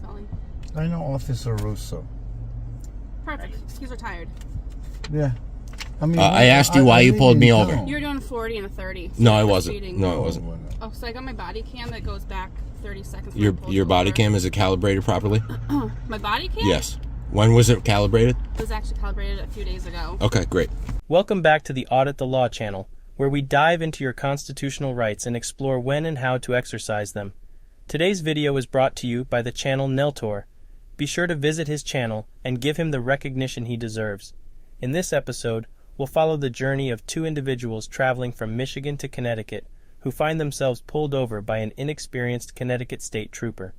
spelling. I know Officer Russo. Perfect. He's retired. Yeah. I mean, I asked you why you pulled me over. You were doing 40 and a 30. So No, I wasn't. No, I wasn't. Oh, so I got my body cam that goes back 30 seconds. Your body cam, is it calibrated properly? My body cam? Yes. When was it calibrated? It was actually calibrated a few days ago. Okay, great. Welcome back to the Audit the Law channel, where we dive into your constitutional rights and explore when and how to exercise them. Today's video is brought to you by the channel Nelltor. Be sure to visit his channel and give him the recognition he deserves. In this episode, we'll follow the journey of two individuals traveling from Michigan to Connecticut who find themselves pulled over by an inexperienced Connecticut state trooper.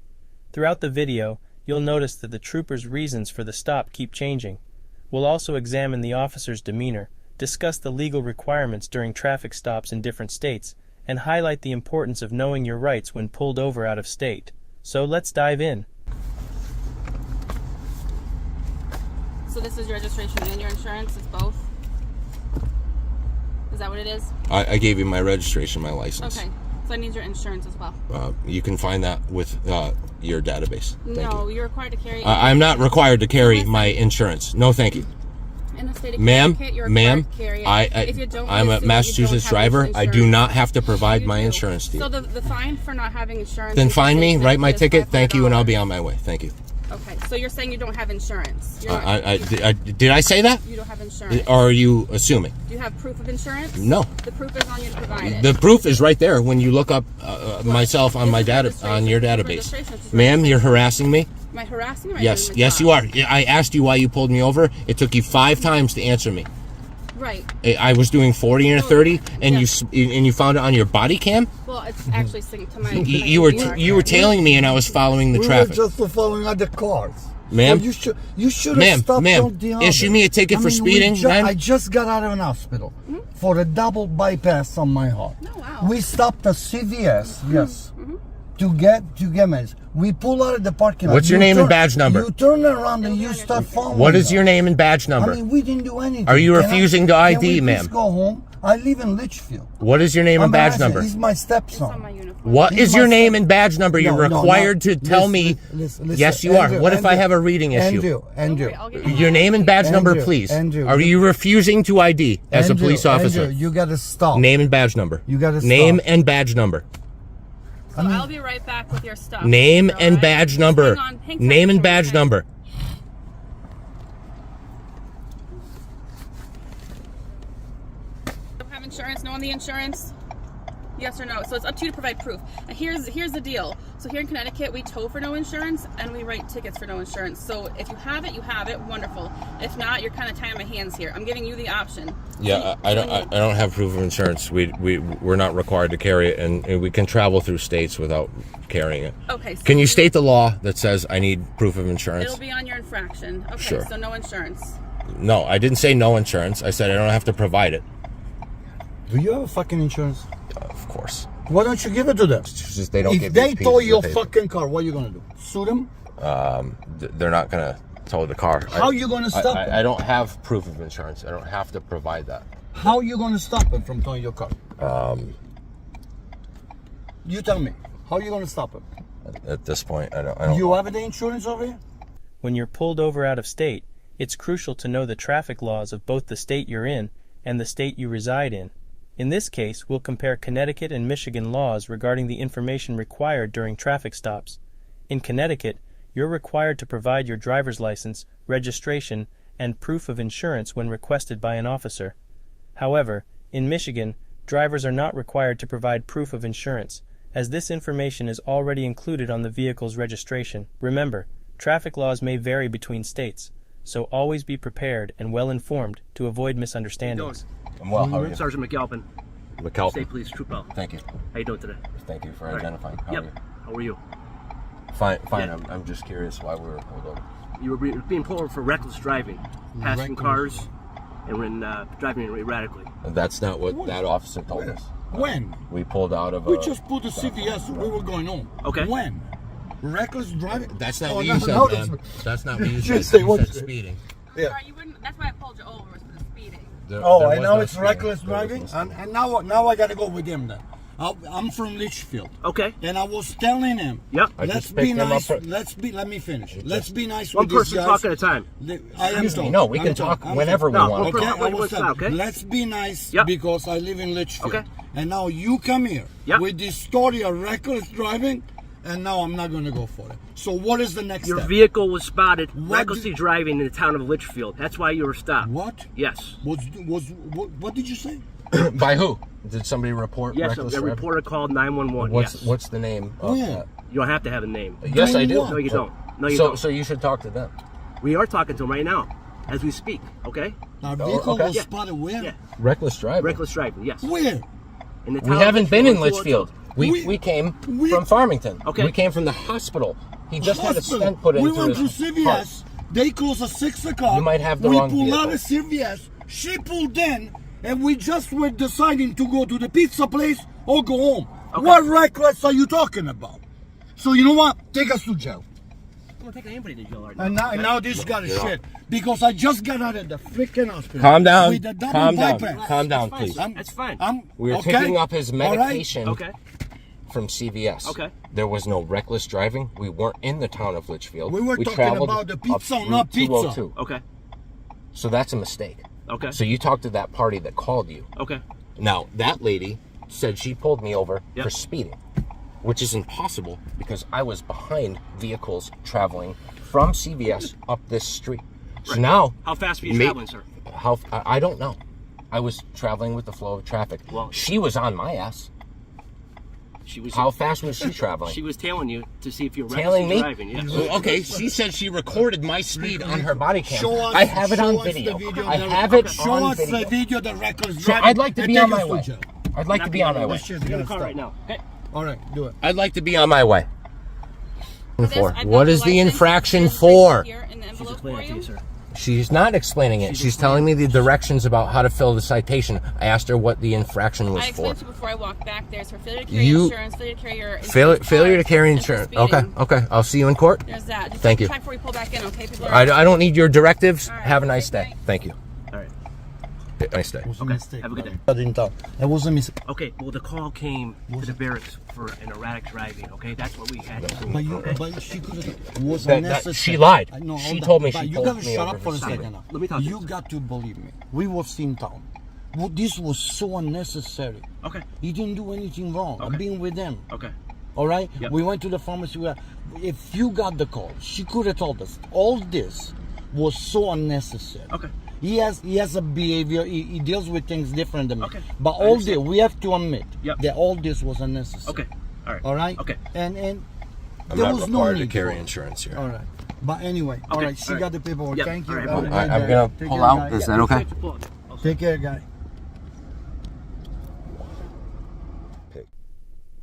Throughout the video, you'll notice that the trooper's reasons for the stop keep changing. We'll also examine the officer's demeanor, discuss the legal requirements during traffic stops in different states, and highlight the importance of knowing your rights when pulled over out of state. So let's dive in. So this is your registration and your insurance? It's both? Is that what it is? I gave you my registration, my license. Okay. So I need your insurance as well. You can find that with your database. No, you're required to carry... I'm not required to carry my insurance. No, thank you. In the state of Ma'am, Connecticut, you're required to carry it. If you don't, I'm a Massachusetts driver. I do not have to provide my insurance to you. So the fine for not having insurance... Then fine me, write my ticket, thank you, and I'll be on my way. Thank you. Okay, so you're saying you don't have insurance? Did I say that? You don't have insurance. Or are you assuming? Do you have proof of insurance? No. The proof is on you to provide it. The proof is right there when you look up myself on my on your database. Ma'am, you're harassing me? Am I harassing you? Yes, yes you are. I asked you why you pulled me over. It took you 5 times to answer me. Right. I was doing 40 and a 30, and you found it on your body cam. Well, it's actually synced to my. You were tailing me, and I was following the traffic. We were just following other cars. Ma'am, so you should have stopped. Ma'am, issue me a ticket for speeding. I just got out of an hospital for a double bypass on my heart. Oh, wow. We stopped at CVS, to get medicine. We pull out of the parking lot. What's your name and badge number? You turn around and you start following. What is your name and badge number? I mean, we didn't do anything. Are you refusing to ID, ma'am? Please go home. I live in Litchfield. What is your name and badge number? He's my stepson. What is your name and badge number? You're required to tell me. Yes, you are. What if I have a reading issue? Andrew. Your name and badge number, please. Are you refusing to ID as a police officer? You gotta stop. Name and badge number. You gotta stop. Name and badge number. So I'll be right back with your stuff. Name and badge number. Name and badge number. Have insurance? No on the insurance? Yes or no? So it's up to you to provide proof. And here's the deal. So here in Connecticut, we tow for no insurance and we write tickets for no insurance. So if you have it, you have it. Wonderful. If not, you're kind of tying my hands here. I'm giving you the option. Yeah, I don't have proof of insurance. We're not required to carry it, and we can travel through states without carrying it. Okay. So can you state the law that says I need proof of insurance? It'll be on your infraction. Okay. Sure. So no insurance. No, I didn't say no insurance. I said I don't have to provide it. Do you have a fucking insurance? Of course. Why don't you give it to them? It's just they don't. If they tow your fucking car, what are you gonna do? Sue them? They're not gonna tow the car. How are you gonna stop them? I don't have proof of insurance. I don't have to provide that. How are you gonna stop them from towing your car? You tell me. How are you gonna stop them? At this point, I don't. You have the insurance over here? When you're pulled over out of state, it's crucial to know the traffic laws of both the state you're in and the state you reside in. In this case, we'll compare Connecticut and Michigan laws regarding the information required during traffic stops. In Connecticut, you're required to provide your driver's license, registration, and proof of insurance when requested by an officer. However, in Michigan, drivers are not required to provide proof of insurance, as this information is already included on the vehicle's registration. Remember, traffic laws may vary between states, so always be prepared and well-informed to avoid misunderstandings. I'm well. How are you? Sergeant McAlpin. McAlpin. State Police Troop L. Thank you. How you doing today? Thank you for identifying. How are you? How are you? Fine. Yeah. I'm just curious why we were pulled over. You were being pulled over for reckless driving, passing cars, and when driving erratically. And that's not what that officer told us. When? We pulled out of. We just pulled the CVS. We were going home. Okay. When? Reckless driving? That's not what you said, man. That's not what you said. Say You said speeding. Yeah. Sorry, you wouldn't. That's why I pulled you over, was for the speeding. And now it's reckless driving? And now I got to go with him then. I'm from Litchfield. Okay. And I was telling him, Yep. I let's just be picked him nice. up. Let me finish. Let's be nice One with these person guys. talk at a time. I am Excuse me. talking. No, we I'm can talking. talk I'm whenever we No, want. one Okay, person- I wait, was wait, telling. okay. Let's be nice Yep. because I live in Litchfield. Okay. And now you come here Yep. with this story of reckless driving, and now I'm not going to go for it. So what is the next Your step? vehicle was spotted What recklessly driving in the town of Litchfield. That's why you were stopped. What? Yes. What did you say? By who? Did somebody report Yes, reckless a driving? reporter called 911. What's Yes. the name of Where? that? You don't have to have a name. Yes, I do. what? No, you don't. No, you So don't. so you should talk to them. We are talking to him right now, as we speak. Okay. Our vehicle okay. was Yeah. spotted where? Yeah. Reckless driving. Reckless driving. Yes. Where? In the We town haven't of been in Litchfield. Litchfield. We came we- from Farmington. Okay. We came from the hospital. He just had a Hospital. stent put into We went to his CVS. heart. They closed at 6 o'clock. You might have the we wrong pulled out vehicle. of CVS. She pulled in, and we just were deciding to go to the pizza place or go home. Okay. What reckless are you talking about? So you know what? Take us to jail. I'm not taking anybody to jail right now. And now this guy is shit because I just got out of the freaking hospital. Calm down. With the double Calm down. bypass. Calm down, That's fine, please. sir. That's fine. We're okay? picking up his All right? medication Okay. from CVS. Okay. There was no reckless driving. We weren't in the town of Litchfield. We were talking traveled about the up pizza, Route not pizza. 202. Okay. So that's a mistake. Okay. So you talked to that party that called you. Okay. Now, that lady said she pulled me over Yep. for speeding, which is impossible because I was behind vehicles traveling from CVS up this street. So now, How fast were you Ma- traveling, sir? I don't know. I was traveling with the flow of traffic. Well- She was on my ass. She was. How fast was she traveling? She was tailing you to see if you're Tailing recklessly me? driving. Yes. Okay, she said she recorded my speed on her body cam. Show us- I have it show on us the video. video I that- have it Show on us the video. video that reckless So driving. I'd like to and be take on us my to way. jail. I'd like to be on my way. This shit's Get in gonna the car stop. right now. Okay. All right, do it. I'd like to be on my way. I've got What is the license infraction and for? here in the She's envelope explaining for it to you, you. sir. She's not explaining it. She's telling me the directions about how to fill the citation. I asked her what the infraction was I for. explained to you before I walked back. There's for failure to carry You- insurance, failure to carry your Failure to carry and for insurance. Okay, speeding. okay. I'll see you in court. There's that. Just Thank take you. time before we pull back in, okay? People are I don't need your directives. All right, Have a nice take day. care. Thank you. All right. Nice day. It was a Okay, mistake. have a good day. I didn't tell. It was a mistake. Okay. Well, the call came to the barracks for an erratic driving. Okay, that's what we had. But she could have. Was That- unnecessary. she lied. No, She hold told on. me But she you pulled gotta me shut over up for a for second speeding. now. Let me talk to You you. got to believe me. We was in town. Well, this was so unnecessary. Okay. He didn't do anything wrong. Okay. I'm being with him. Okay. All right. Yep. We went to the pharmacy. If you got the call, she could have told us. All this was so unnecessary. Okay. He has a behavior. He deals with things different than me. Okay. But I all understand. this, we have to admit Yep. that all this was unnecessary. Okay. All right. All right. Okay. And I'm there not was no required to need carry for it. insurance here. All right. But anyway, all Okay, right. She all right. got the paperwork. Yep, Thank you. all right, Have a bye. great I'm day. gonna Take pull care, out. guys. Is that okay? Take care, guy.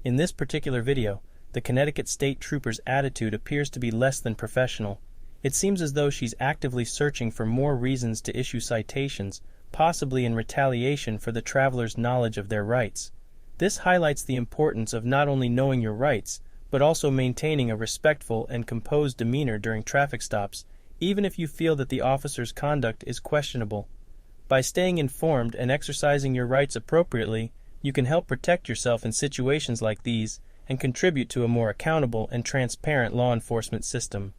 In this particular video, the Connecticut State Trooper's attitude appears to be less than professional. It seems as though she's actively searching for more reasons to issue citations, possibly in retaliation for the traveler's knowledge of their rights. This highlights the importance of not only knowing your rights, but also maintaining a respectful and composed demeanor during traffic stops, even if you feel that the officer's conduct is questionable. By staying informed and exercising your rights appropriately, you can help protect yourself in situations like these and contribute to a more accountable and transparent law enforcement system.